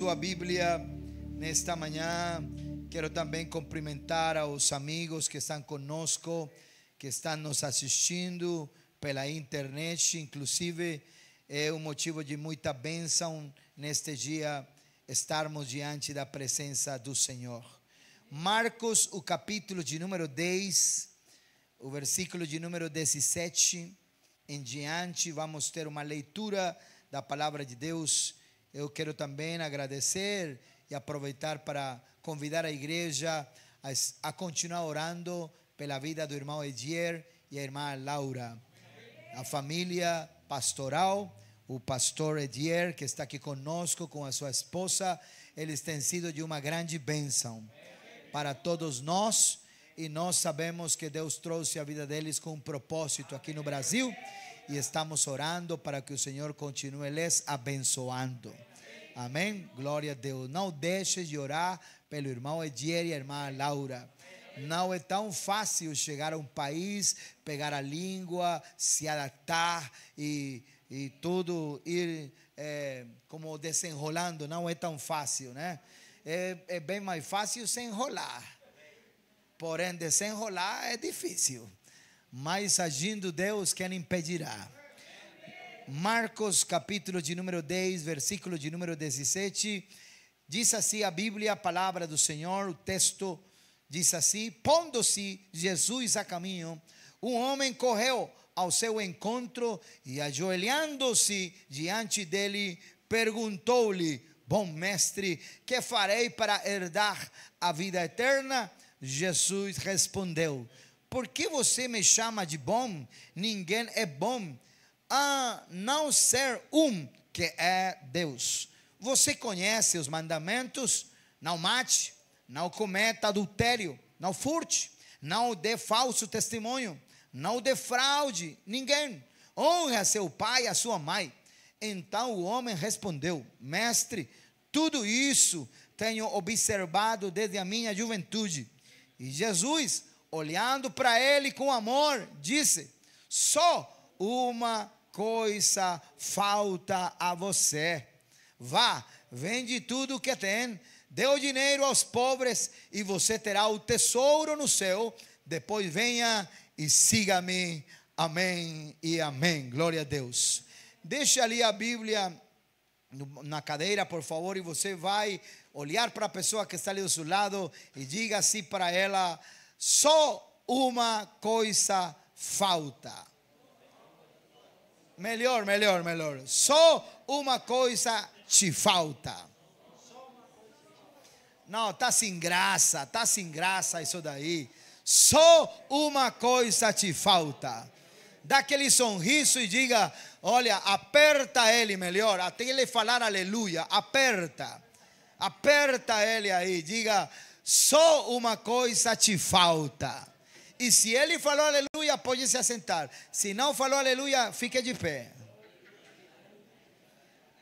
sua Bíblia nesta manhã. Quero também cumprimentar aos amigos que estão conosco, que estão nos assistindo pela internet. Inclusive, é um motivo de muita bênção neste dia estarmos diante da presença do Senhor. Marcos, o capítulo de número 10, o versículo de número 17 em diante, vamos ter uma leitura da palavra de Deus. Eu quero também agradecer e aproveitar para convidar a igreja a continuar orando pela vida do irmão Edier e a irmã Laura, a família pastoral, o pastor Edier, que está aqui conosco com a sua esposa. Eles têm sido de uma grande bênção para todos nós, e nós sabemos que Deus trouxe a vida deles com um propósito aqui no Brasil, e estamos orando para que o Senhor continue lhes abençoando. Amém? Glória a Deus. Não deixe de orar pelo irmão Edier e a irmã Laura. Não é tão fácil chegar a um país, pegar a língua, se adaptar e tudo ir como desenrolando. Não é tão fácil, né? É bem mais fácil se enrolar. Porém, desenrolar é difícil. Mas agindo Deus, quem impedirá? Marcos, capítulo de número 10, versículo de número 17. Diz assim a Bíblia, a palavra do Senhor. O texto diz assim: pondo-se Jesus a caminho, um homem correu ao seu encontro e, ajoelhando-se diante dele, perguntou-lhe: bom mestre, que farei para herdar a vida eterna? Jesus respondeu: por que você me chama de bom? Ninguém é bom a não ser um, que é Deus. Você conhece os mandamentos: não mate, não cometa adultério, não furte, não dê falso testemunho, não defraude ninguém, honre a seu pai e a sua mãe. Então o homem respondeu: mestre, tudo isso tenho observado desde a minha juventude. E Jesus, olhando para ele com amor, disse: só uma coisa falta a você. Vá, vende tudo o que tem, dê o dinheiro aos pobres e você terá o tesouro no céu. Depois venha e siga-me. Amém e amém. Glória a Deus. Deixa ali a Bíblia na cadeira, por favor, e você vai olhar para a pessoa que está ali do seu lado e diga assim para ela: só uma coisa falta. Melhor. Só uma coisa te falta. Não, está sem graça isso daí. Só uma coisa te falta. Dá aquele sorriso e diga: olha, aperta ele melhor, até ele falar aleluia. Aperta ele aí, diga: só uma coisa te falta. E se ele falou aleluia, pode se assentar. Se não falou aleluia, fique de pé.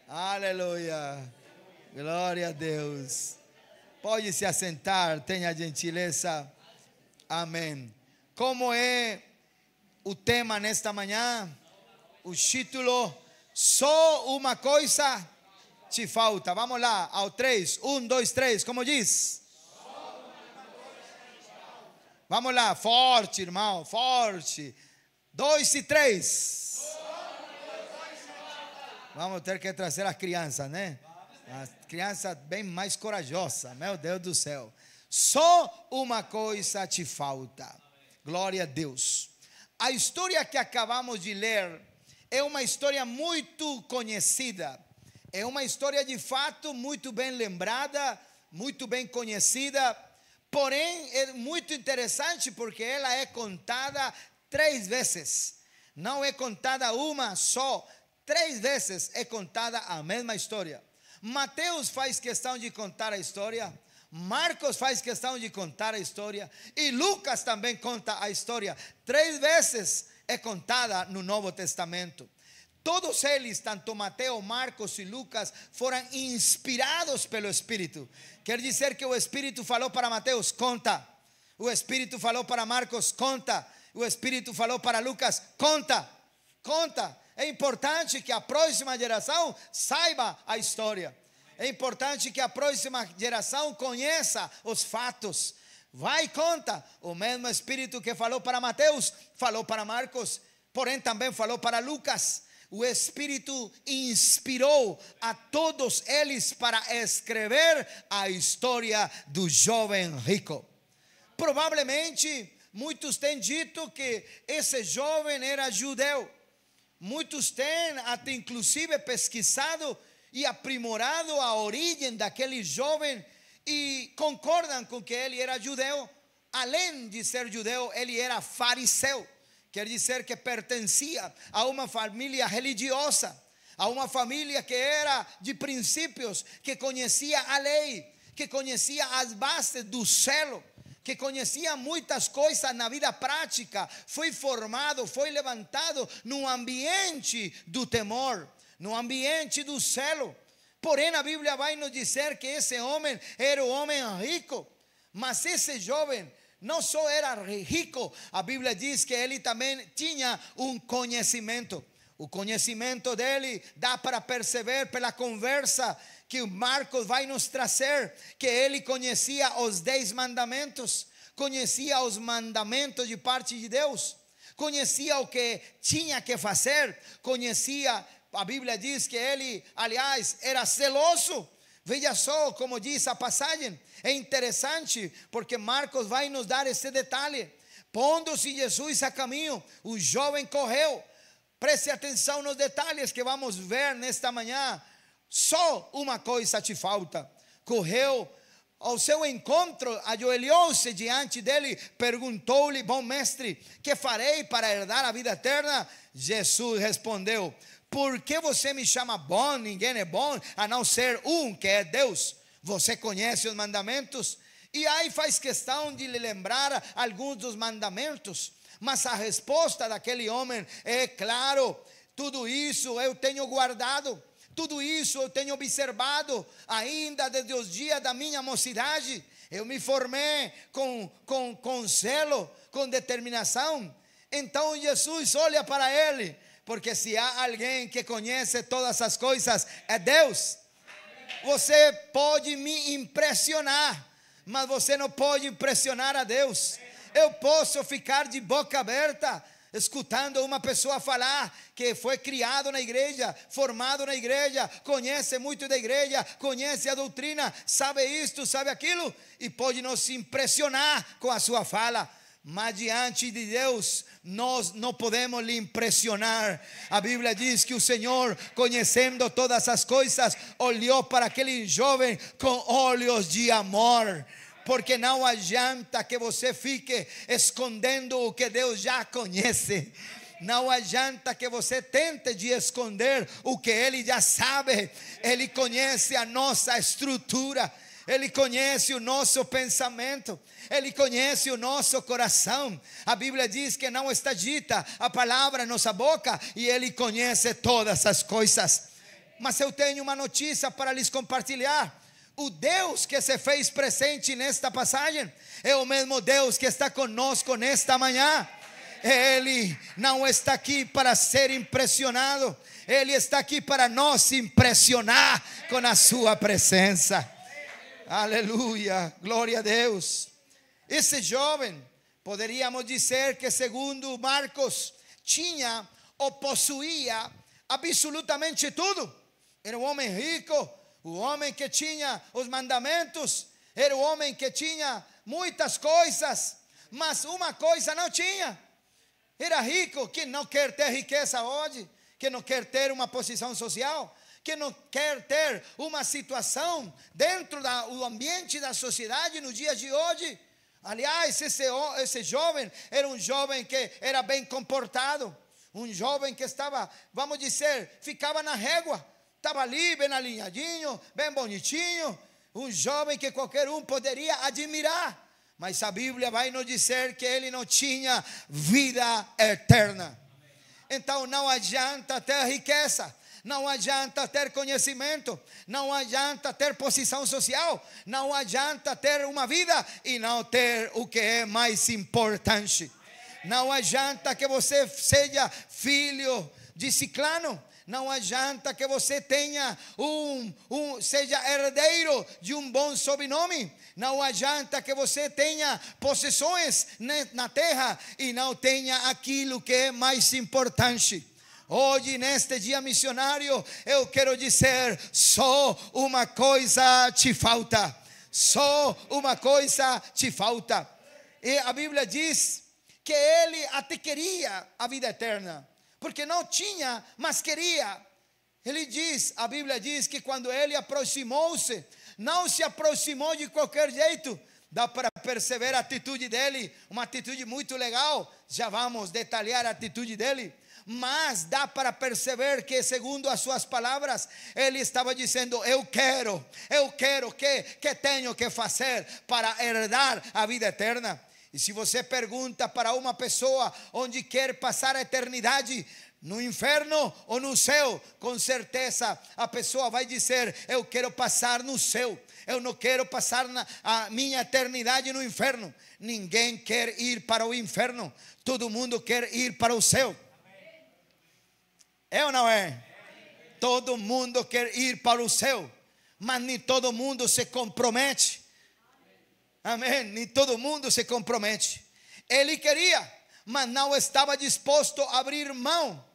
Aleluia. Glória a Deus. Pode se assentar, tenha gentileza. Amém. Como é o tema nesta manhã? O título: só uma coisa te falta. Vamos lá, ao 3. 1, 2, 3. Como diz? Vamos lá, forte, irmão, forte. 2 e 3. Vamos ter que trazer as crianças, né? As crianças bem mais corajosas. Meu Deus do céu. Só uma coisa te falta. Glória a Deus. A história que acabamos de ler é uma história muito conhecida. É uma história de fato muito bem lembrada, muito bem conhecida. Porém, é muito interessante porque ela é contada 3 vezes. Não é contada uma só. 3 vezes é contada a mesma história. Mateus faz questão de contar a história. Marcos faz questão de contar a história. E Lucas também conta a história. 3 vezes é contada no Novo Testamento. Todos eles, tanto Mateus, Marcos e Lucas, foram inspirados pelo Espírito. Quer dizer que o Espírito falou para Mateus: conta. O Espírito falou para Marcos: conta. O Espírito falou para Lucas: conta. É importante que a próxima geração saiba a história. É importante que a próxima geração conheça os fatos. Vai e conta. O mesmo Espírito que falou para Mateus, falou para Marcos, porém também falou para Lucas. O Espírito inspirou a todos eles para escrever a história do jovem rico. Provavelmente, muitos têm dito que esse jovem era judeu. Muitos têm até inclusive pesquisado e aprimorado a origem daquele jovem e concordam com que ele era judeu. Além de ser judeu, ele era fariseu. Quer dizer que pertencia a uma família religiosa, a uma família que era de princípios, que conhecia a lei, que conhecia as bases do selo, que conhecia muitas coisas na vida prática. Foi formado, foi levantado no ambiente do temor, no ambiente do selo. Porém, a Bíblia vai nos dizer que esse homem era um homem rico, mas esse jovem não só era rico, a Bíblia diz que ele também tinha um conhecimento. O conhecimento dele dá para perceber pela conversa que o Marcos vai nos trazer, que ele conhecia os 10 mandamentos, conhecia os mandamentos de parte de Deus, conhecia o que tinha que fazer, conhecia, a Bíblia diz que ele, aliás, era zeloso. Veja só como diz a passagem. É interessante porque Marcos vai nos dar esse detalhe. Pondo-se Jesus a caminho, o jovem correu. Preste atenção nos detalhes que vamos ver nesta manhã. Só uma coisa te falta. Correu ao seu encontro, ajoelhou-se diante dele, perguntou-lhe: bom mestre, que farei para herdar a vida eterna? Jesus respondeu: por que você me chama bom? Ninguém é bom a não ser um, que é Deus. Você conhece os mandamentos? E aí faz questão de lhe lembrar alguns dos mandamentos. Mas a resposta daquele homem é: claro, tudo isso eu tenho guardado, tudo isso eu tenho observado, ainda desde os dias da minha mocidade. Eu me formei com zelo, com determinação. Então Jesus olha para ele, porque se há alguém que conhece todas as coisas, é Deus. Você pode me impressionar, mas você não pode impressionar a Deus. Eu posso ficar de boca aberta escutando uma pessoa falar que foi criado na igreja, formado na igreja, conhece muito da igreja, conhece a doutrina, sabe isto, sabe aquilo, e pode nos impressionar com a sua fala. Mas diante de Deus, nós não podemos lhe impressionar. A Bíblia diz que o Senhor, conhecendo todas as coisas, olhou para aquele jovem com olhos de amor. Porque não adianta que você fique escondendo o que Deus já conhece. Não adianta que você tente de esconder o que Ele já sabe. Ele conhece a nossa estrutura, Ele conhece o nosso pensamento, Ele conhece o nosso coração. A Bíblia diz que não está dita a palavra na nossa boca, e Ele conhece todas as coisas. Mas eu tenho uma notícia para lhes compartilhar. O Deus que se fez presente nesta passagem é o mesmo Deus que está conosco nesta manhã. Ele não está aqui para ser impressionado, Ele está aqui para nos impressionar com a sua presença. Aleluia, glória a Deus. Esse jovem, poderíamos dizer que segundo Marcos, tinha ou possuía absolutamente tudo. Era um homem rico, o homem que tinha os mandamentos, era o homem que tinha muitas coisas, mas uma coisa não tinha. Era rico. Quem não quer ter riqueza hoje? Quem não quer ter uma posição social? Quem não quer ter uma situação dentro do ambiente da sociedade nos dias de hoje? Aliás, esse jovem era um jovem que era bem comportado, um jovem que estava, vamos dizer, ficava na régua. Estava ali bem alinhadinho, bem bonitinho. Um jovem que qualquer um poderia admirar. Mas a Bíblia vai nos dizer que ele não tinha vida eterna. Então não adianta ter riqueza, não adianta ter conhecimento, não adianta ter posição social, não adianta ter uma vida e não ter o que é mais importante. Não adianta que você seja filho de ciclano, não adianta que você tenha seja herdeiro de um bom sobrenome. Não adianta que você tenha possessões na terra e não tenha aquilo que é mais importante. Hoje, neste dia missionário, eu quero dizer: só uma coisa te falta. Só uma coisa te falta. E a Bíblia diz que ele até queria a vida eterna, porque não tinha, mas queria. Ele diz, a Bíblia diz que quando ele aproximou-se, não se aproximou de qualquer jeito. Dá para perceber a atitude dele, uma atitude muito legal. Já vamos detalhar a atitude dele. Mas dá para perceber que, segundo as suas palavras, ele estava dizendo: eu quero, que tenho que fazer para herdar a vida eterna? E se você pergunta para uma pessoa onde quer passar a eternidade, no inferno ou no céu, com certeza a pessoa vai dizer: eu quero passar no céu, eu não quero passar a minha eternidade no inferno. Ninguém quer ir para o inferno, todo mundo quer ir para o céu. É ou não é? Todo mundo quer ir para o céu, mas nem todo mundo se compromete. Amém? Nem todo mundo se compromete. Ele queria, mas não estava disposto a abrir mão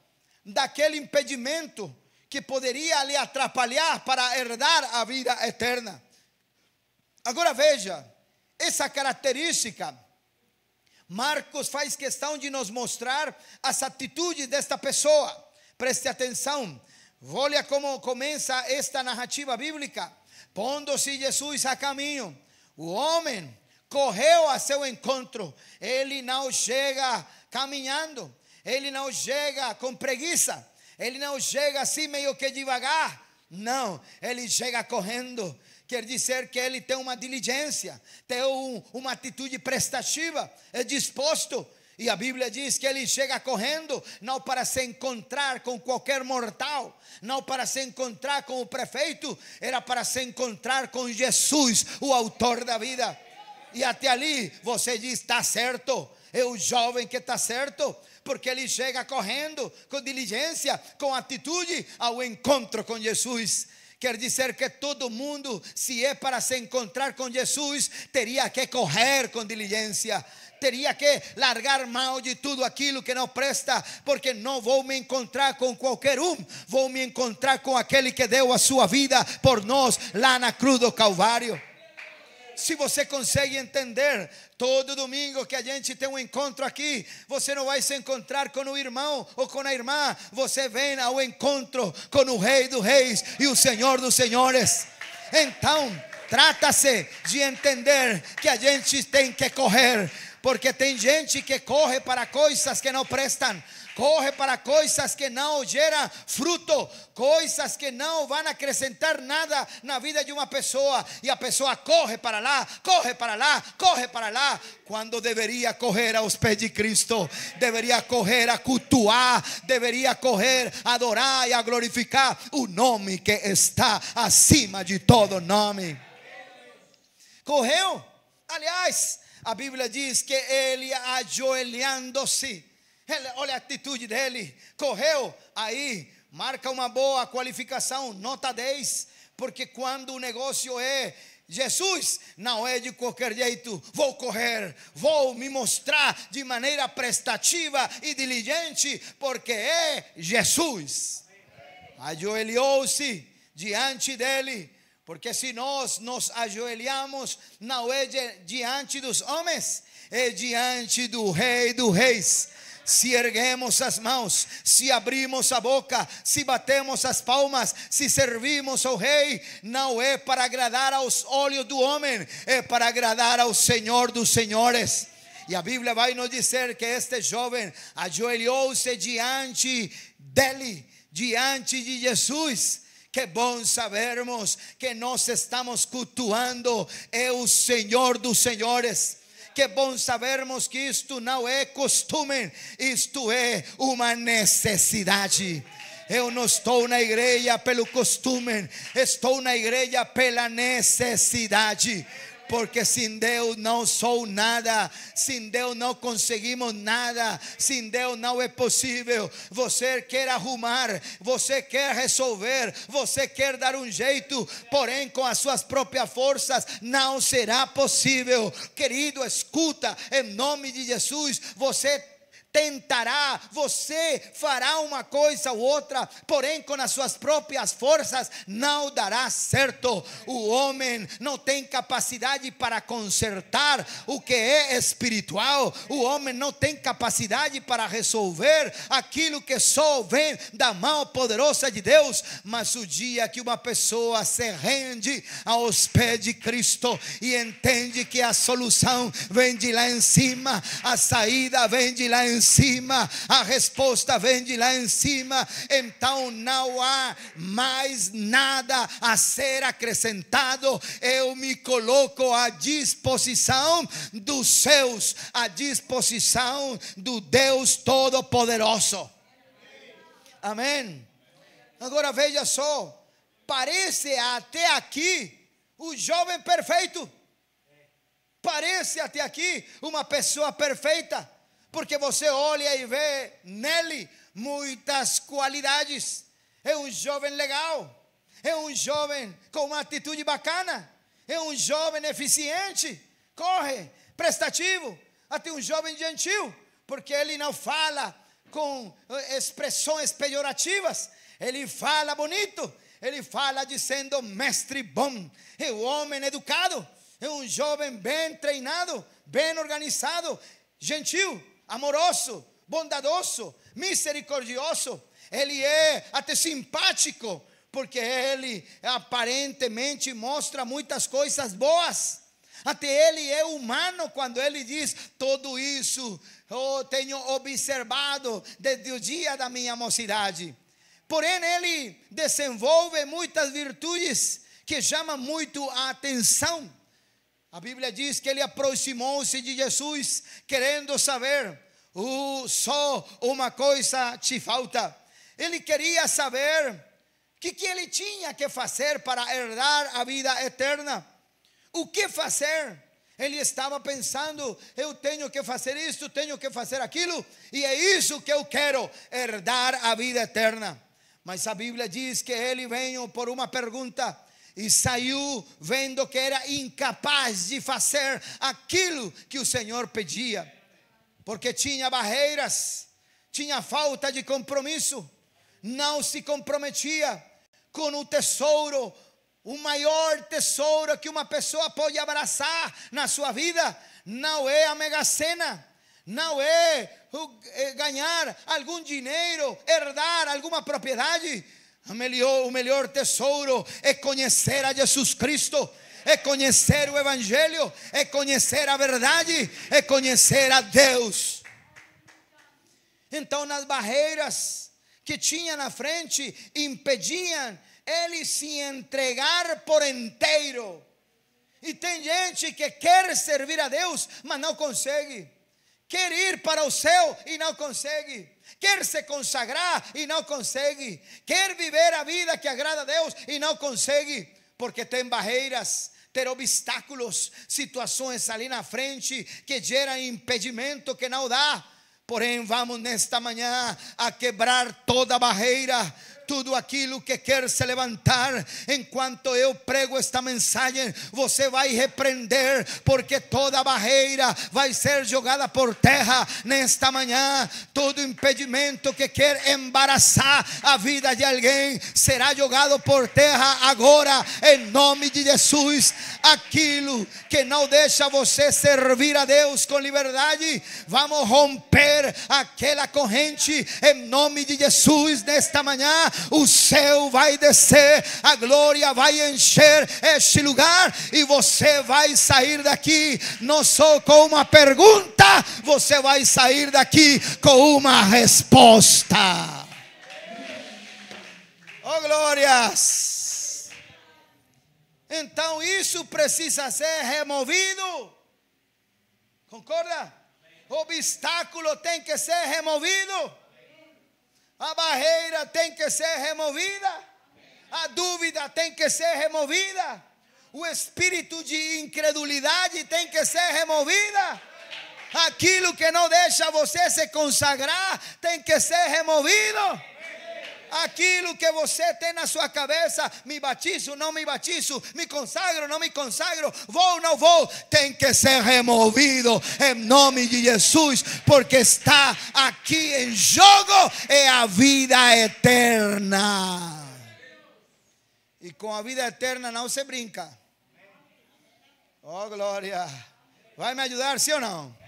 daquele impedimento que poderia lhe atrapalhar para herdar a vida eterna. Agora veja, essa característica, Marcos faz questão de nos mostrar as atitudes desta pessoa. Preste atenção, olha como começa esta narrativa bíblica. Pondo-se Jesus a caminho, o homem correu a seu encontro. Ele não chega caminhando, ele não chega com preguiça, ele não chega assim meio que devagar. Não, ele chega correndo. Quer dizer que ele tem uma diligência, tem uma atitude prestativa, é disposto. E a Bíblia diz que ele chega correndo, não para se encontrar com qualquer mortal, não para se encontrar com o prefeito, era para se encontrar com Jesus, o autor da vida. E até ali você diz: está certo, é o jovem que está certo, porque ele chega correndo com diligência, com atitude ao encontro com Jesus. Quer dizer que todo mundo, se é para se encontrar com Jesus, teria que correr com diligência, teria que largar mão de tudo aquilo que não presta, porque não vou me encontrar com qualquer vou me encontrar com aquele que deu a sua vida por nós lá na cruz do Calvário. Se você consegue entender, todo domingo que a gente tem um encontro aqui, você não vai se encontrar com o irmão ou com a irmã, você vem ao encontro com o Rei dos Reis e o Senhor dos Senhores. Então, trata-se de entender que a gente tem que correr, porque tem gente que corre para coisas que não prestam, corre para coisas que não geram fruto, coisas que não vão acrescentar nada na vida de uma pessoa, e a pessoa corre para lá, corre para lá, corre para lá, quando deveria correr aos pés de Cristo, deveria correr a cultuar, deveria correr a adorar e a glorificar o nome que está acima de todo nome. Correu, aliás, a Bíblia diz que ele, ajoelhando-se, olha a atitude dele, correu. Aí marca uma boa qualificação, nota 10, porque quando o negócio é Jesus, não é de qualquer jeito. Vou correr, vou me mostrar de maneira prestativa e diligente, porque é Jesus. Ajoelhou-se diante dele, porque se nós nos ajoelhamos, não é diante dos homens, é diante do Rei dos Reis. Se erguemos as mãos, se abrimos a boca, se batemos as palmas, se servimos ao Rei, não é para agradar aos olhos do homem, é para agradar ao Senhor dos Senhores. E a Bíblia vai nos dizer que este jovem ajoelhou-se diante dele, diante de Jesus. Que bom sabermos que nós estamos cultuando é o Senhor dos Senhores. Que bom sabermos que isto não é costume, isto é uma necessidade. Eu não estou na igreja pelo costume, estou na igreja pela necessidade. porque sem Deus não sou nada, sem Deus não conseguimos nada, sem Deus não é possível. Você quer arrumar, você quer resolver, você quer dar um jeito, porém com as suas próprias forças não será possível. Querido, escuta, em nome de Jesus, você tentará, você fará uma coisa ou outra, porém com as suas próprias forças não dará certo. O homem não tem capacidade para consertar o que é espiritual. O homem não tem capacidade para resolver aquilo que só vem da mão poderosa de Deus. Mas o dia que uma pessoa se rende aos pés de Cristo e entende que a solução vem de lá em cima, a saída vem de lá em cima, a resposta vem de lá em cima, então não há mais nada a ser acrescentado. Eu me coloco à disposição dos céus, à disposição do Deus Todo-Poderoso. Amém. Agora veja só, parece até aqui o jovem perfeito, parece até aqui uma pessoa perfeita, porque você olha e vê nele muitas qualidades. É um jovem legal, é um jovem com uma atitude bacana, é um jovem eficiente, corre, prestativo, até um jovem gentil, porque ele não fala com expressões pejorativas, ele fala bonito, ele fala dizendo mestre bom. É um homem educado, é um jovem bem treinado, bem organizado, gentil, amoroso, bondadoso, misericordioso. Ele é até simpático, porque ele aparentemente mostra muitas coisas boas. Até ele é humano quando ele diz: tudo isso eu tenho observado desde o dia da minha mocidade. Porém ele desenvolve muitas virtudes que chamam muito a atenção. A Bíblia diz que ele aproximou-se de Jesus querendo saber: só uma coisa te falta. Ele queria saber o que ele tinha que fazer para herdar a vida eterna. O que fazer? Ele estava pensando: eu tenho que fazer isso, tenho que fazer aquilo, e é isso que eu quero, herdar a vida eterna. Mas a Bíblia diz que ele veio por uma pergunta e saiu vendo que era incapaz de fazer aquilo que o Senhor pedia, porque tinha barreiras, tinha falta de compromisso, não se comprometia com o tesouro, o maior tesouro que uma pessoa pode abraçar na sua vida. Não é a Mega Sena, não é ganhar algum dinheiro, herdar alguma propriedade. O melhor tesouro é conhecer a Jesus Cristo, é conhecer o Evangelho, é conhecer a verdade, é conhecer a Deus. Então, nas barreiras que tinha na frente impediam ele se entregar por inteiro. E tem gente que quer servir a Deus, mas não consegue. Quer ir para o céu e não consegue. Quer se consagrar e não consegue. Quer viver a vida que agrada a Deus e não consegue, porque tem barreiras, tem obstáculos, situações ali na frente que geram impedimento, que não dá. Porém, vamos nesta manhã a quebrar toda barreira, tudo aquilo que quer se levantar. Enquanto eu prego esta mensagem, você vai repreender, porque toda barreira vai ser jogada por terra nesta manhã. Todo impedimento que quer embaraçar a vida de alguém será jogado por terra agora, em nome de Jesus. Aquilo que não deixa você servir a Deus com liberdade, vamos romper aquela corrente em nome de Jesus nesta manhã. O céu vai descer, a glória vai encher este lugar, e você vai sair daqui não só com uma pergunta, você vai sair daqui com uma resposta. Oh, glórias! Então isso precisa ser removido. Concorda? O obstáculo tem que ser removido. A barreira tem que ser removida. A dúvida tem que ser removida. O espírito de incredulidade tem que ser removida. Aquilo que não deixa você se consagrar tem que ser removido. Aquilo que você tem na sua cabeça, me batizo, não me batizo, me consagro, não me consagro, vou, não vou, tem que ser removido em nome de Jesus, porque está aqui em jogo é a vida eterna. E com a vida eterna não se brinca. Oh, glória. Vai me ajudar, sim ou não?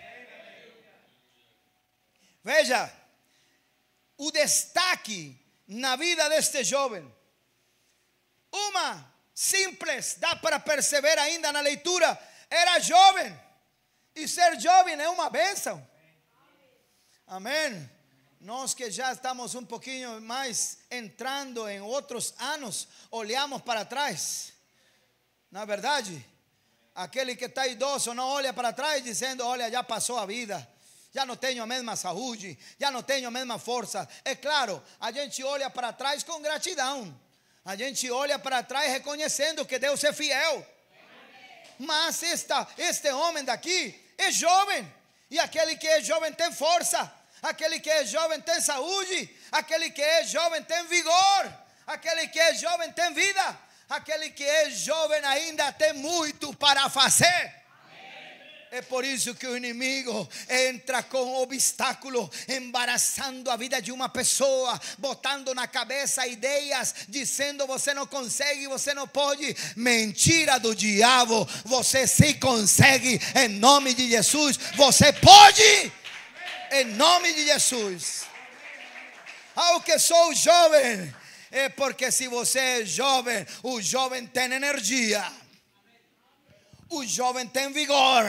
Veja, o destaque na vida deste jovem. Uma simples, dá para perceber ainda na leitura, era jovem. E ser jovem é uma bênção. Amém. Nós que já estamos um pouquinho mais entrando em outros anos, olhamos para trás. Na verdade, aquele que está idoso não olha para trás dizendo, olha, já passou a vida. Já não tenho a mesma saúde, já não tenho a mesma força. É claro, a gente olha para trás com gratidão. A gente olha para trás reconhecendo que Deus é fiel. Mas este homem daqui é jovem. E aquele que é jovem tem força. Aquele que é jovem tem saúde. Aquele que é jovem tem vigor. Aquele que é jovem tem vida. Aquele que é jovem ainda tem muito para fazer. É por isso que o inimigo entra com obstáculo, embaraçando a vida de uma pessoa, botando na cabeça ideias, dizendo você não consegue, você não pode. Mentira do diabo, você sim consegue em nome de Jesus. Você pode em nome de Jesus. Aunque sou jovem, é porque se você é jovem, o jovem tem energia. O jovem tem vigor.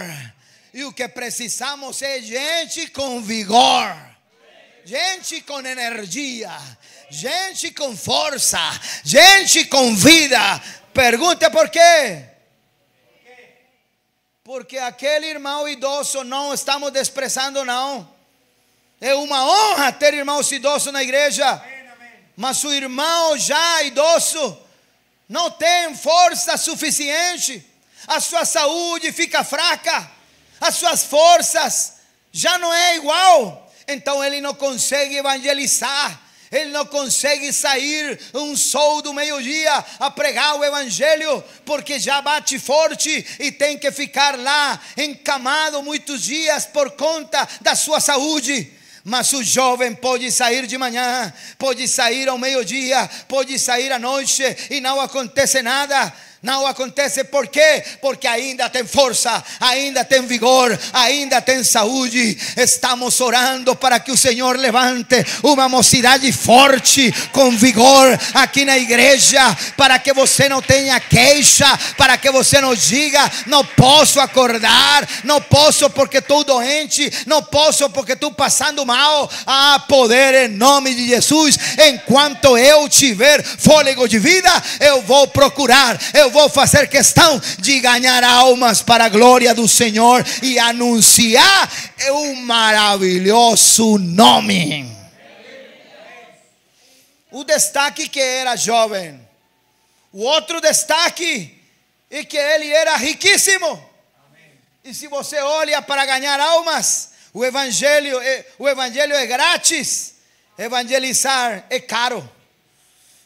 E o que precisamos é gente com vigor. Gente com energia. Gente com força. Gente com vida. Pergunte por quê. Porque aquele irmão idoso não estamos desprezando, não. É uma honra ter irmãos idosos na igreja. Mas o irmão já idoso não tem força suficiente. A sua saúde fica fraca, as suas forças já não é igual. Então ele não consegue evangelizar, ele não consegue sair um sol do meio-dia a pregar o evangelho, porque já bate forte e tem que ficar lá encamado muitos dias por conta da sua saúde. Mas o jovem pode sair de manhã, pode sair ao meio-dia, pode sair à noite e não acontece nada. Não acontece, por quê? Porque ainda tem força, ainda tem vigor, ainda tem saúde. Estamos orando para que o Senhor levante uma mocidade forte, com vigor aqui na igreja, para que você não tenha queixa, para que você não diga, não posso acordar, não posso porque estou doente, não posso porque estou passando mal. Há poder em nome de Jesus. Enquanto eu tiver fôlego de vida, eu vou procurar, eu vou fazer questão de ganhar almas para a glória do Senhor e anunciar o maravilhoso nome. O destaque que era jovem. O outro destaque é que ele era riquíssimo. E se você olha para ganhar almas, o evangelho é grátis. Evangelizar é caro.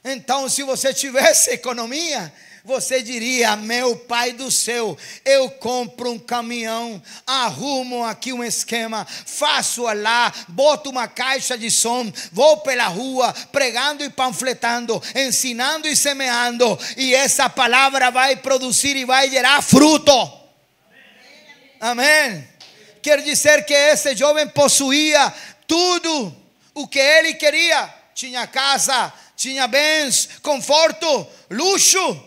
Então, se você tivesse economia, você diria, meu Pai do céu, eu compro um caminhão, arrumo aqui um esquema, faço lá, boto uma caixa de som, vou pela rua, pregando e panfletando, ensinando e semeando, e essa palavra vai produzir e vai gerar fruto. Amém. Quer dizer que esse jovem possuía tudo o que ele queria. Tinha casa, tinha bens, conforto, luxo.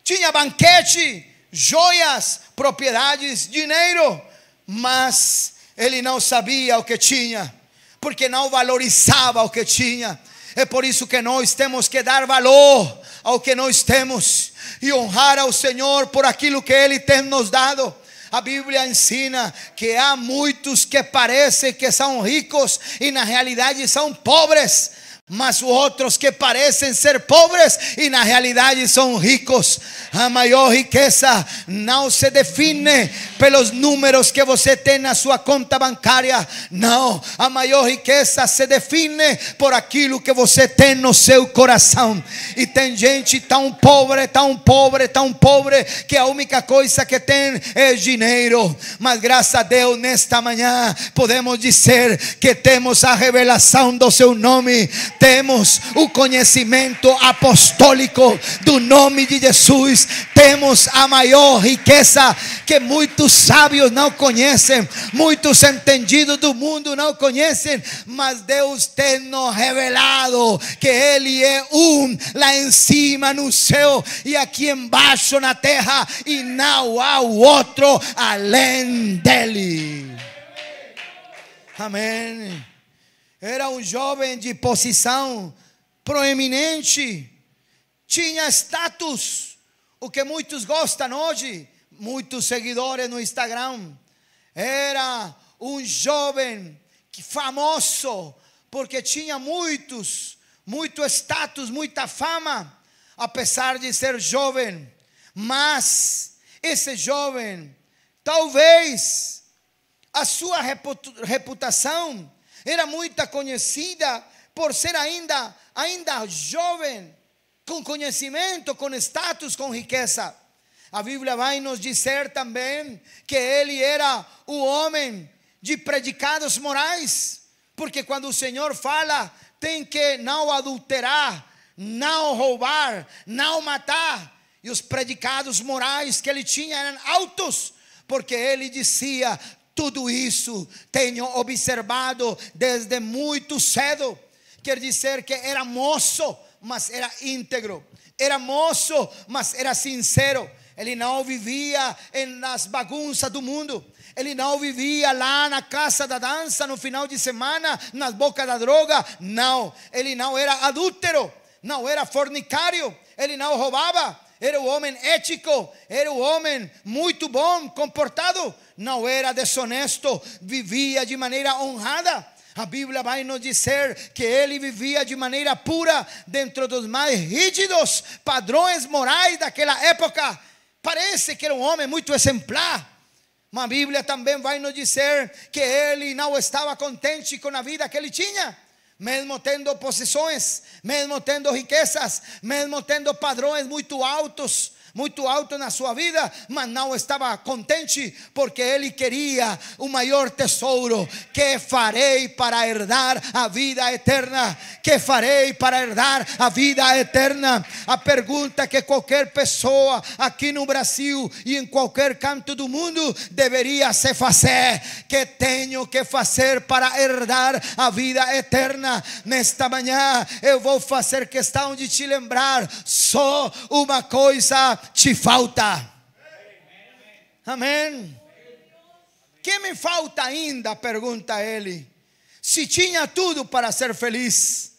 Tinha banquete, joias, propriedades, dinheiro. Mas ele não sabia o que tinha, porque não valorizava o que tinha. É por isso que nós temos que dar valor ao que nós temos e honrar ao Senhor por aquilo que Ele tem nos dado. A Bíblia ensina que há muitos que parecem que são ricos e na realidade são pobres. mas outros que parecem ser pobres e na realidade são ricos. A maior riqueza não se define pelos números que você tem na sua conta bancária. Não, a maior riqueza se define por aquilo que você tem no seu coração. E tem gente tão pobre, tão pobre, tão pobre, que a única coisa que tem é dinheiro. Mas graças a Deus, nesta manhã podemos dizer que temos a revelação do seu nome. Temos o conhecimento apostólico do nome de Jesus. Temos a maior riqueza que muitos sábios não conhecem, muitos entendidos do mundo não conhecem, mas Deus tem nos revelado que Ele é lá em cima no céu e aqui embaixo na terra, e não há outro além dele. Amém. Era um jovem de posição proeminente, tinha status, o que muitos gostam hoje, muitos seguidores no Instagram. Era um jovem famoso, porque tinha muito status, muita fama, apesar de ser jovem. Mas esse jovem, talvez a sua reputação era muito conhecida por ser ainda jovem, com conhecimento, com status, com riqueza. A Bíblia vai nos dizer também que ele era o homem de predicados morais, porque quando o Senhor fala, tem que não adulterar, não roubar, não matar. E os predicados morais que ele tinha eram altos, porque ele dizia: tudo isso tenho observado desde muito cedo. Quer dizer que era moço, mas era íntegro. Era moço, mas era sincero. Ele não vivia nas bagunças do mundo. Ele não vivia lá na casa da dança no final de semana, nas bocas da droga. Não, ele não era adúltero, não era fornicário, ele não roubava. Era um homem ético, era um homem muito bom, comportado. Não era desonesto, vivia de maneira honrada. A Bíblia vai nos dizer que ele vivia de maneira pura dentro dos mais rígidos padrões morais daquela época. Parece que era um homem muito exemplar. Mas a Bíblia também vai nos dizer que ele não estava contente com a vida que ele tinha. Mesmo tendo possessões, mesmo tendo riquezas, mesmo tendo padrões muito altos na sua vida, mas não estava contente, porque ele queria o maior tesouro. Que farei para herdar a vida eterna? Que farei para herdar a vida eterna? A pergunta que qualquer pessoa aqui no Brasil e em qualquer canto do mundo deveria se fazer: que tenho que fazer para herdar a vida eterna? Nesta manhã eu vou fazer questão de te lembrar: só uma coisa te falta. Amém. Que me falta ainda? Pergunta ele. Se tinha tudo para ser feliz.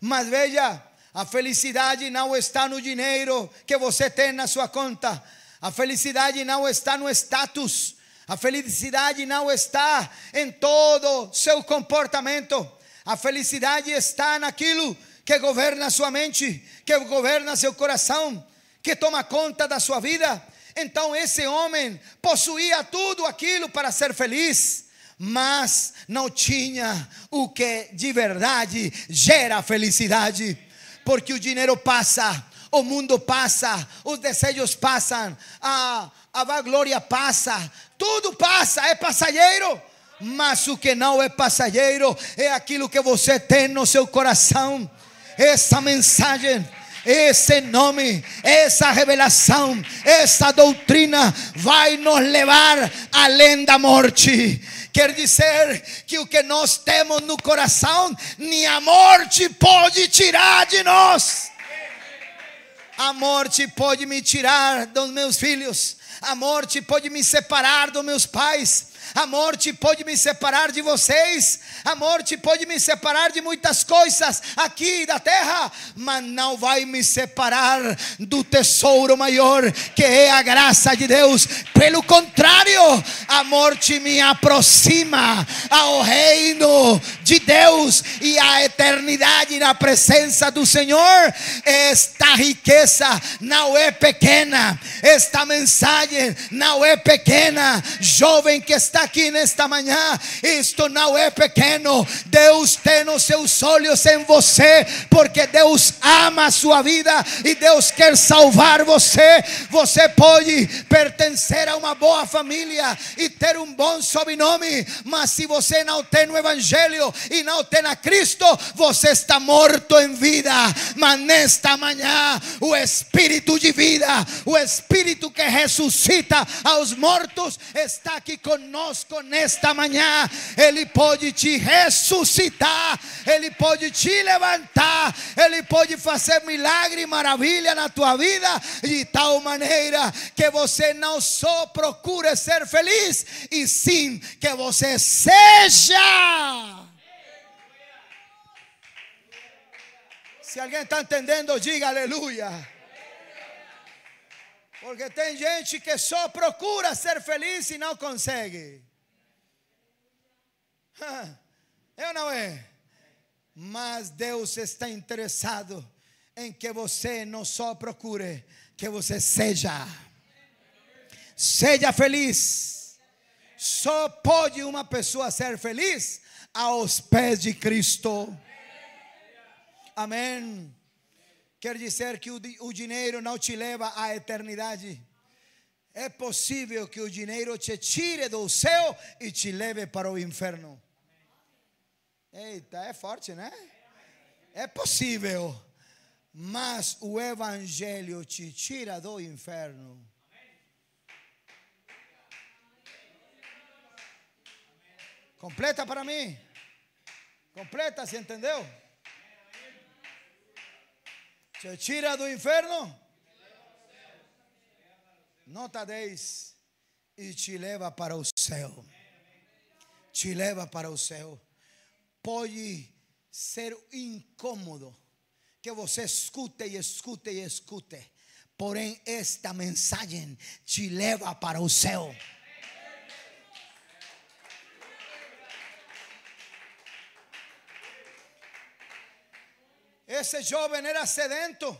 Mas veja, a felicidade não está no dinheiro que você tem na sua conta. A felicidade não está no status. A felicidade não está em todo seu comportamento. A felicidade está naquilo que governa sua mente, que governa seu coração, que toma conta da sua vida. Então esse homem possuía tudo aquilo para ser feliz, mas não tinha o que de verdade gera felicidade. Porque o dinheiro passa, o mundo passa, os desejos passam, a vanglória passa, tudo passa, é passageiro. Mas o que não é passageiro é aquilo que você tem no seu coração. Essa mensagem, esse nome, essa revelação, essa doutrina vai nos levar além da morte. Quer dizer que o que nós temos no coração, nem a morte pode tirar de nós. A morte pode me tirar dos meus filhos, a morte pode me separar dos meus pais, A morte pode me separar de vocês, a morte pode me separar de muitas coisas aqui da terra, mas não vai me separar do tesouro maior, que é a graça de Deus. Pelo contrário, a morte me aproxima ao reino de Deus e à eternidade na presença do Senhor. Esta riqueza não é pequena, esta mensagem não é pequena. Jovem que está aqui nesta manhã, isto não é pequeno. Deus tem os seus olhos em você, porque Deus ama a sua vida e Deus quer salvar você. Você pode pertencer a uma boa família e ter um bom sobrenome, mas se você não tem o Evangelho e não tem a Cristo, você está morto em vida. Mas nesta manhã, o Espírito de vida, o Espírito que ressuscita aos mortos, está aqui conosco nesta manhã. Ele pode te ressuscitar, Ele pode te levantar, Ele pode fazer milagre e maravilha na tua vida, de tal maneira que você não só procure ser feliz, e sim que você seja. Se alguém está entendendo, diga aleluia. Porque tem gente que só procura ser feliz e não consegue. Eu não é. Mas Deus está interessado em que você não só procure, que você seja. Seja feliz. Só pode uma pessoa ser feliz aos pés de Cristo. Amém. Quer dizer que o dinheiro não te leva à eternidade. É possível que o dinheiro te tire do céu e te leve para o inferno. Eita, é forte, né? É possível. Mas o Evangelho te tira do inferno. Completa para mim. Completa, ¿se entendeu? Te tira do inferno. Nota 10. E te leva para o céu. Te leva para o céu. Pode ser incômodo que você escute e escute e escute. Porém, esta mensagem te leva para o céu. Esse jovem era sedento.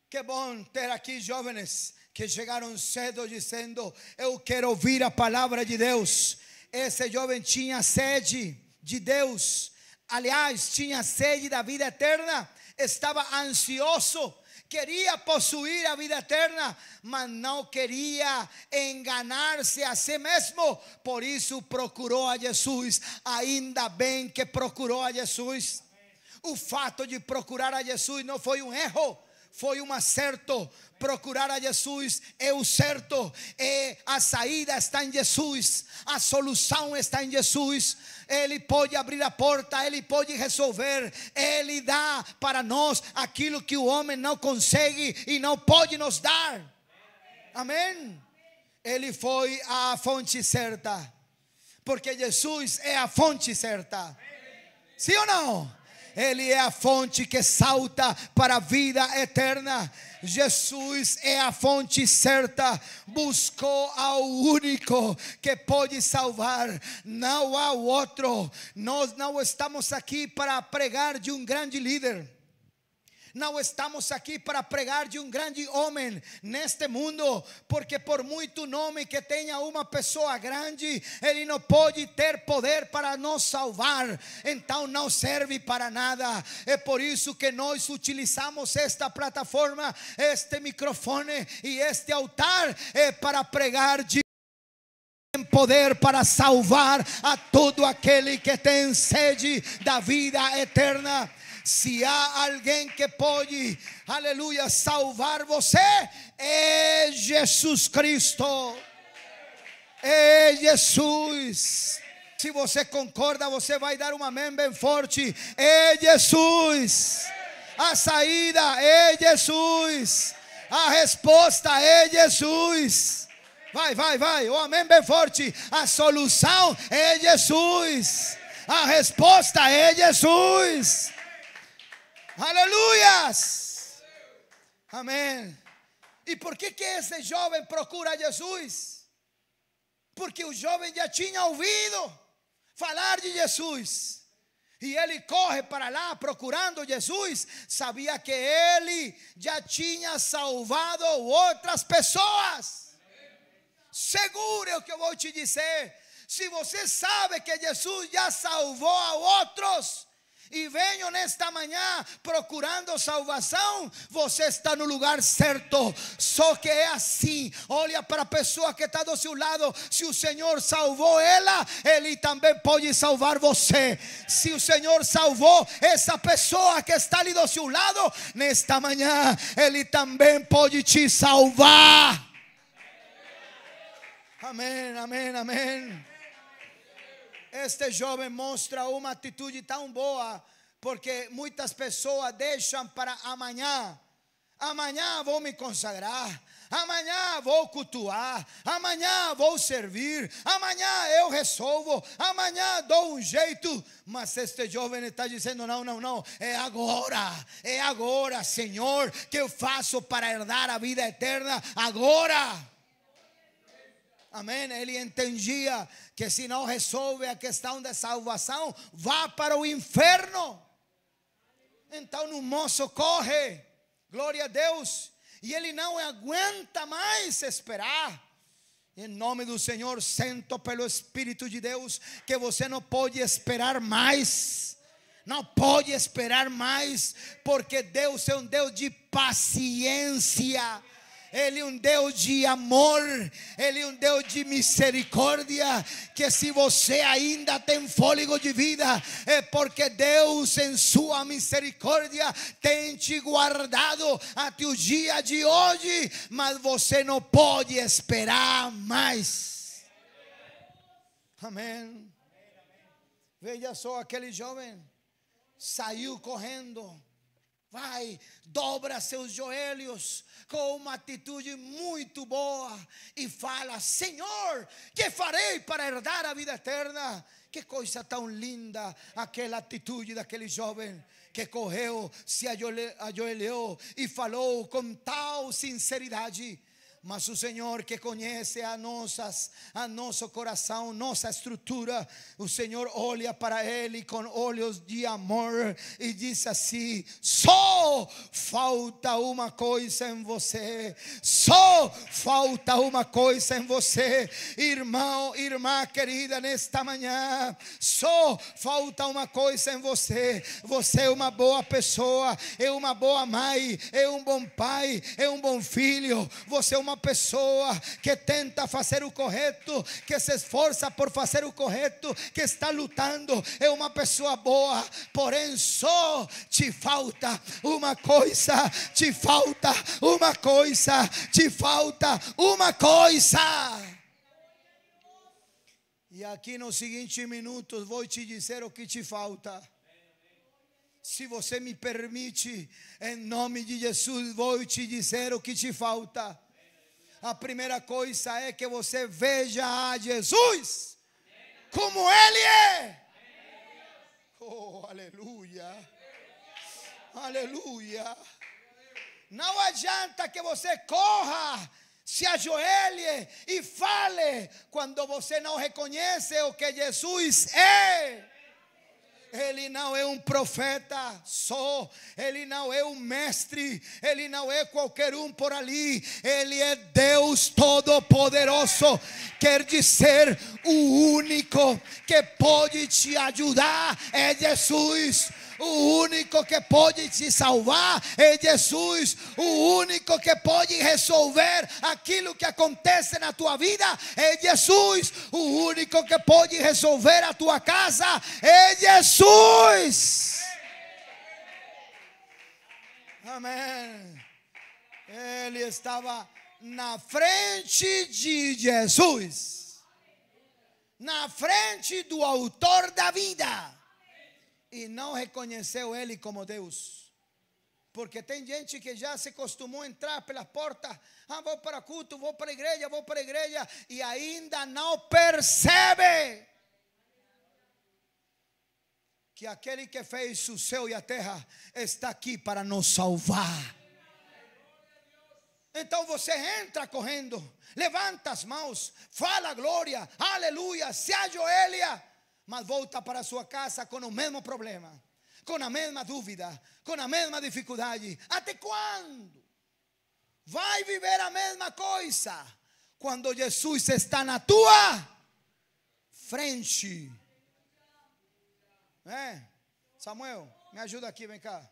Que bom ter aqui jovens que chegaram cedo dizendo: eu quero ouvir a palavra de Deus. Esse jovem tinha sede de Deus. Aliás, tinha sede da vida eterna. Estava ansioso. Queria possuir a vida eterna, mas não queria enganar-se a si mesmo. Por isso procurou a Jesus. Ainda bem que procurou a Jesus. O fato de procurar a Jesus não foi um erro, foi um acerto. Procurar a Jesus é o certo. A saída está em Jesus. A solução está em Jesus. Ele pode abrir a porta, Ele pode resolver. Ele dá para nós aquilo que o homem não consegue e não pode nos dar. Amém? Ele foi à fonte certa, porque Jesus é a fonte certa. Sim ou não? Ele é a fonte que salta para a vida eterna. Jesus é a fonte certa. Buscou ao único que pode salvar. Não há outro. Nós não estamos aqui para pregar de um grande líder. Não estamos aqui para pregar de um grande homem neste mundo, porque por muito nome que tenha uma pessoa grande, ele não pode ter poder para nos salvar. Então não serve para nada. É por isso que nós utilizamos esta plataforma, este microfone e este altar, para pregar de poder para salvar a todo aquele que tem sede da vida eterna. Se há alguém que pode, aleluia, salvar você, é Jesus Cristo. É Jesus. Se você concorda, você vai dar um amém bem forte. É Jesus. A saída é Jesus. A resposta é Jesus. Vai. O amém bem forte. A solução é Jesus. A resposta é Jesus. Aleluias. Amém. E por que esse jovem procura Jesus? Porque o jovem já tinha ouvido falar de Jesus. E ele corre para lá procurando Jesus. Sabia que ele já tinha salvado outras pessoas. Segure o que eu vou te dizer. Se você sabe que Jesus já salvou a outros e venho nesta manhã procurando salvação, você está no lugar certo. Só que é assim. Olha para a pessoa que está do seu lado. Se o Senhor salvou ela, Ele também pode salvar você. Se o Senhor salvou essa pessoa que está ali do seu lado, nesta manhã Ele também pode te salvar. Amém. Este jovem mostra uma atitude tão boa, porque muitas pessoas deixam para amanhã. Amanhã vou me consagrar, amanhã vou cultuar, amanhã vou servir, amanhã eu resolvo, amanhã dou um jeito. Mas este jovem está dizendo: não, é agora, Senhor, que eu faço para herdar a vida eterna agora. Amém. Ele entendia que se não resolve a questão da salvação, vá para o inferno. Então o moço corre, glória a Deus, e ele não aguenta mais esperar. Em nome do Senhor, sinto pelo Espírito de Deus que você não pode esperar mais. Não pode esperar mais, porque Deus é um Deus de paciência. Ele é um Deus de amor, Ele é um Deus de misericórdia, que se você ainda tem fôlego de vida, é porque Deus em sua misericórdia tem te guardado até o dia de hoje, mas você não pode esperar mais. Amém. Veja só, aquele jovem saiu correndo. Vai, dobra seus joelhos com uma atitude muito boa e fala: Senhor, que farei para herdar a vida eterna? Que coisa tão linda aquela atitude daquele jovem que correu, se ajoelhou e falou com tal sinceridade. Mas o Senhor, que conhece a nosso coração, nossa estrutura, o Senhor olha para ele com olhos de amor e diz assim: só falta uma coisa em você. Só falta uma coisa em você, irmão, irmã querida, nesta manhã. Só falta uma coisa em você. Você é uma boa pessoa, é uma boa mãe, é um bom pai, é um bom filho. Você é uma pessoa que tenta fazer o correto, que se esforça por fazer o correto, que está lutando, é uma pessoa boa. Porém só te falta uma coisa, te falta uma coisa, te falta uma coisa. E aqui nos seguintes minutos vou te dizer o que te falta. Se você me permite, em nome de Jesus, vou te dizer o que te falta. A primeira coisa é que você veja a Jesus como Ele é. Oh, aleluia. Aleluia. Não adianta que você corra, se ajoelhe e fale quando você não reconhece o que Jesus é. Ele não é um profeta só, Ele não é um mestre, Ele não é qualquer um por ali. Ele é Deus Todo-Poderoso. Quer dizer, o único que pode te ajudar é Jesus. O único que pode te salvar é Jesus. O único que pode resolver aquilo que acontece na tua vida é Jesus. O único que pode resolver a tua casa é Jesus. Amém. Ele estava na frente de Jesus, na frente do autor da vida, e não reconheceu Ele como Deus. Porque tem gente que já se acostumou a entrar pela porta. Vou para culto, vou para a igreja. E ainda não percebe que aquele que fez o céu e a terra está aqui para nos salvar. Então você entra correndo, levanta as mãos, fala glória, aleluia, se ajoelha, mas volta para sua casa com o mesmo problema, com a mesma dúvida, com a mesma dificuldade. Até quando vai viver a mesma coisa quando Jesus está na tua frente? Samuel, me ajuda aqui, vem cá.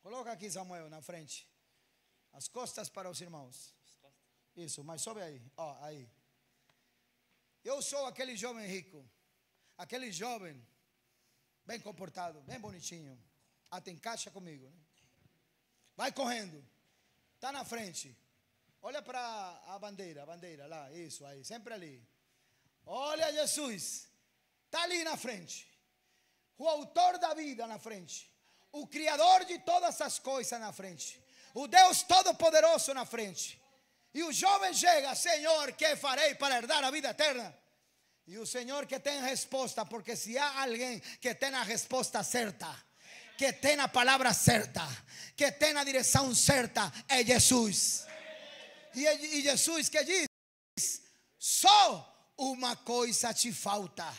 Coloca aqui, Samuel, na frente. As costas para os irmãos. Isso, mas sobe aí. Aí. Eu sou aquele jovem rico. Aquele jovem bem comportado, bem bonitinho. Até encaixa comigo, né? Vai correndo. Está na frente. Olha para a bandeira lá. Isso aí, sempre ali. Olha Jesus. Está ali na frente. O autor da vida na frente. O Criador de todas as coisas na frente. O Deus Todo-Poderoso na frente. E o jovem chega: Senhor, que farei para herdar a vida eterna? E o Senhor que tem resposta, porque se há alguém que tem a resposta certa, que tem a palavra certa, que tem a direção certa, é Jesus. E Jesus que diz: só uma coisa te falta.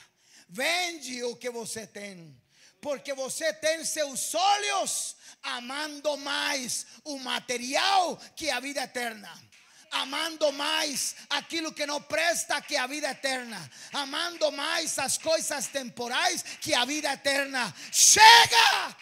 Vende o que você tem, porque você tem seus olhos amando mais o material que a vida eterna, amando mais aquilo que não presta que a vida eterna, amando mais as coisas temporais que a vida eterna. Chega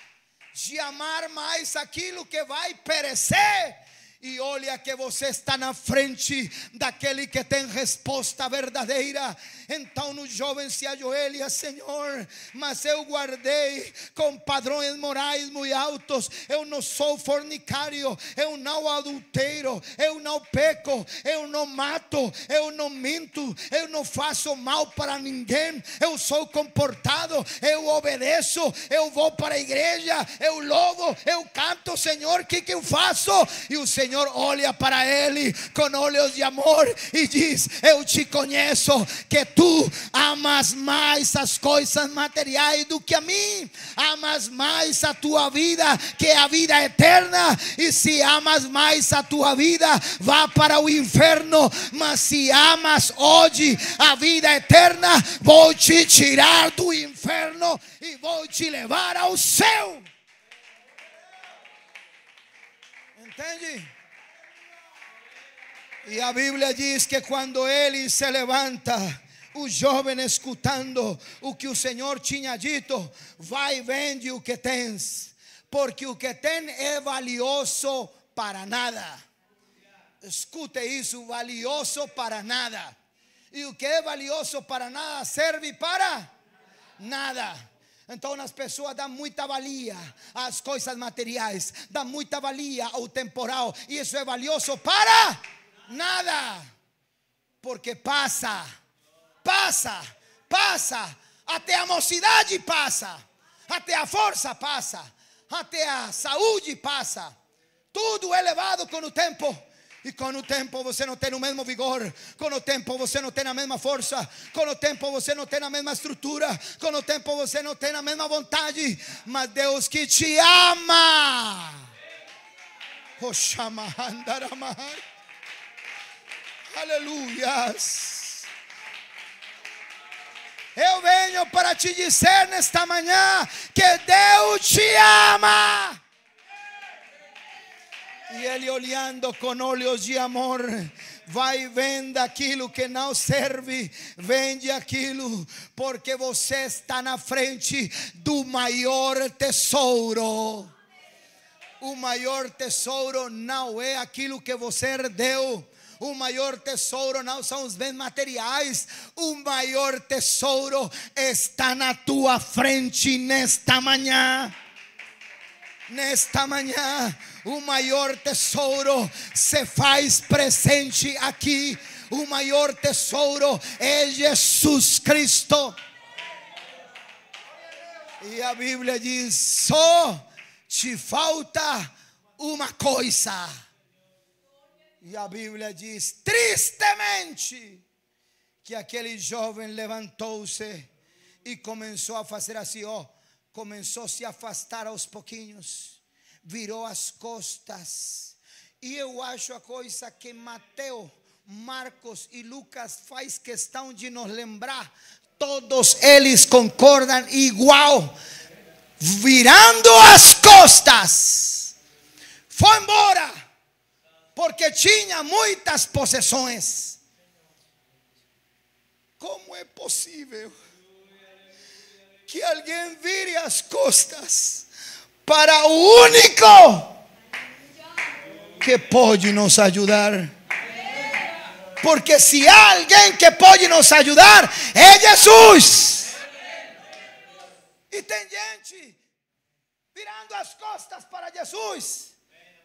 de amar mais aquilo que vai perecer. E olha que você está na frente daquele que tem resposta verdadeira. Então o jovem se ajoelha: Senhor, mas eu guardei com padrões morais muito altos. Eu não sou fornicário, eu não adultero, eu não peco, eu não mato, eu não minto, eu não faço mal para ninguém. Eu sou comportado, eu obedeço, eu vou para a igreja, eu louvo, eu canto. Senhor, o que eu faço? E o Senhor olha para ele com olhos de amor e diz: eu te conheço, que tu amas mais as coisas materiais do que a mim, amas mais a tua vida que a vida eterna. E se amas mais a tua vida, vá para o inferno. Mas se amas hoje a vida eterna, vou te tirar do inferno e vou te levar ao céu. Entende? E a Bíblia diz que quando ele se levanta, o jovem, escutando o que o Senhor tinha dito: vai e vende o que tens, porque o que tem é valioso para nada. Escute isso: valioso para nada. E o que é valioso para nada serve para nada. Então as pessoas dão muita valia às coisas materiais, dão muita valia ao temporal, e isso é valioso para nada. Porque passa, até a mocidade passa, até a força passa, até a saúde passa. Tudo é levado com o tempo. E com o tempo você não tem o mesmo vigor, com o tempo você não tem a mesma força, com o tempo você não tem a mesma estrutura, com o tempo você não tem a mesma vontade. Mas Deus que te ama, aleluias. Eu venho para te dizer nesta manhã que Deus te ama. E ele, olhando com olhos de amor, vai e vende aquilo que não serve. Vende aquilo, porque você está na frente do maior tesouro. O maior tesouro não é aquilo que você herdeu. O maior tesouro não são os bens materiais. O maior tesouro está na tua frente nesta manhã. Nesta manhã, o maior tesouro se faz presente aqui. O maior tesouro é Jesus Cristo. E a Bíblia diz: só te falta uma coisa. E a Bíblia diz tristemente que aquele jovem levantou-se e começou a fazer assim, ó, começou a se afastar aos pouquinhos, virou as costas. E eu acho a coisa que Mateus, Marcos e Lucas faz questão de nos lembrar. Todos eles concordam igual. Virando as costas, foi embora, porque tinha muitas possessões. Como é possível que alguém vire as costas para o único que pode nos ajudar? Porque se há alguém que pode nos ajudar, é Jesus. E tem gente virando as costas para Jesus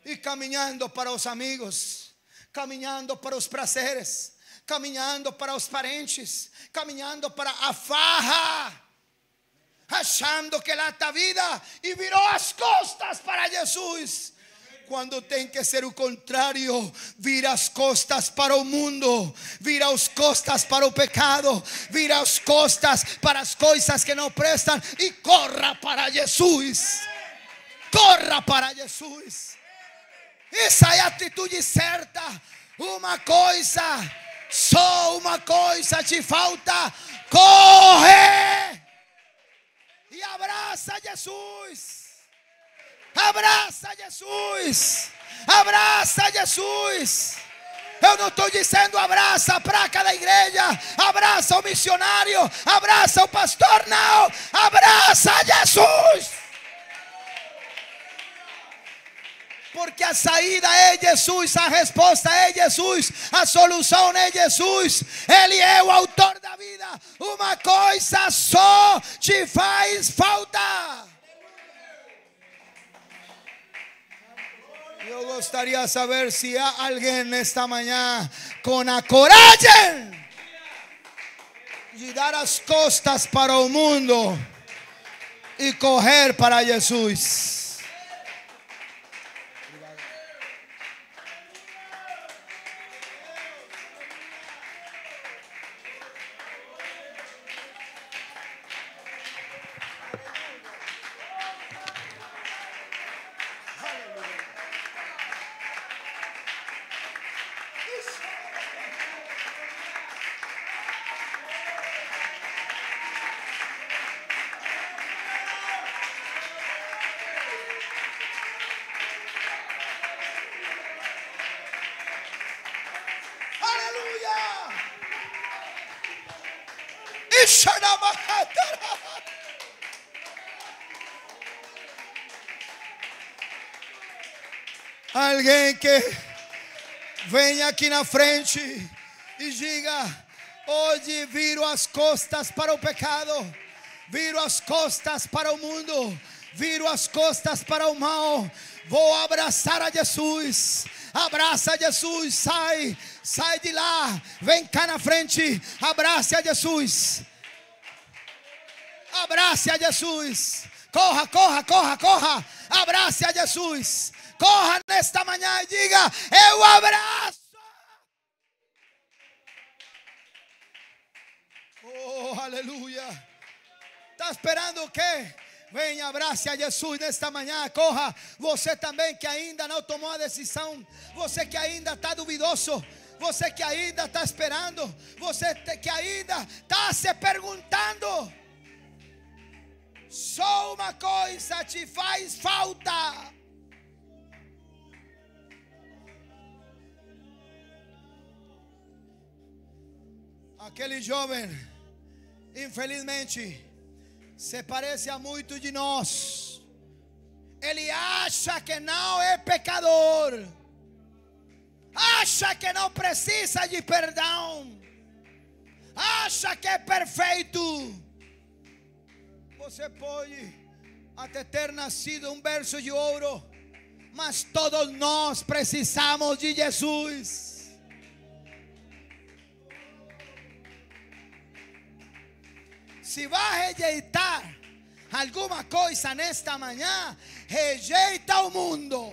e caminhando para os amigos, caminhando para os prazeres, caminhando para os parentes, caminhando para a farra, achando que lá está a vida, e virou as costas para Jesus. Quando tem que ser o contrário, vira as costas para o mundo, vira as costas para o pecado, vira as costas para as coisas que não prestam e corra para Jesus. Corra para Jesus. Essa é a atitude certa. Uma coisa, só uma coisa te falta: corre e abraça Jesus. Abraça Jesus. Abraça Jesus. Eu não estou dizendo abraça a placa da igreja, abraça o missionário, abraça o pastor, não. Abraça Jesus. Porque a saída é Jesus, a resposta é Jesus, a solução é Jesus. Ele é o autor da vida. Uma coisa só te faz falta. Eu gostaria de saber se há alguém nesta manhã com a coragem de dar as costas para o mundo e correr para Jesus. Alguém que venha aqui na frente e diga: hoje viro as costas para o pecado, viro as costas para o mundo, viro as costas para o mal, vou abraçar a Jesus. Abraça Jesus, sai de lá, vem cá na frente, abrace a Jesus. Abrace a Jesus. Corra, corra, corra, corra. Abrace a Jesus. Corra nesta manhã e diga: eu abraço. Oh, aleluia. Está esperando o quê? Venha, abrace a Jesus nesta manhã. Corra. Você também que ainda não tomou a decisão, você que ainda está duvidoso, você que ainda está esperando, você que ainda está se perguntando, só uma coisa te faz falta. Aquele jovem, infelizmente, se parece a muito de nós. Ele acha que não é pecador, acha que não precisa de perdão, acha que é perfeito. Você pode até ter nascido um berço de ouro, mas todos nós precisamos de Jesus. Se vai rejeitar alguma coisa nesta manhã, rejeita o mundo,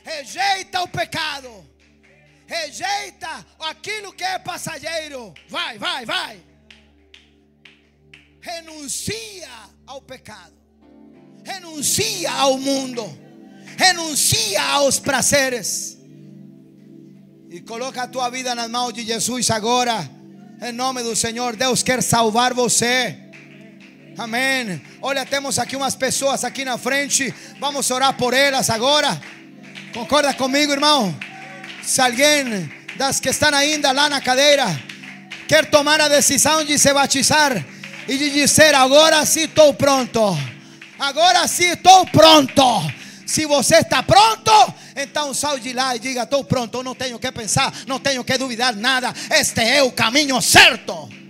rejeita o pecado, rejeita aquilo que é passageiro. Vai, vai, vai. Renuncia ao pecado, renuncia ao mundo, renuncia aos prazeres e coloca a tua vida nas mãos de Jesus agora, em nome do Senhor. Deus quer salvar você. Amém. Olha, temos aqui umas pessoas aqui na frente, vamos orar por elas agora. Concorda comigo, irmão? Se alguém das que estão ainda lá na cadeira quer tomar a decisão de se batizar e de dizer: agora sim estou pronto, agora sim estou pronto. Se você está pronto, então sai de lá e diga: estou pronto, não tenho que pensar, não tenho que duvidar nada, este é o caminho certo.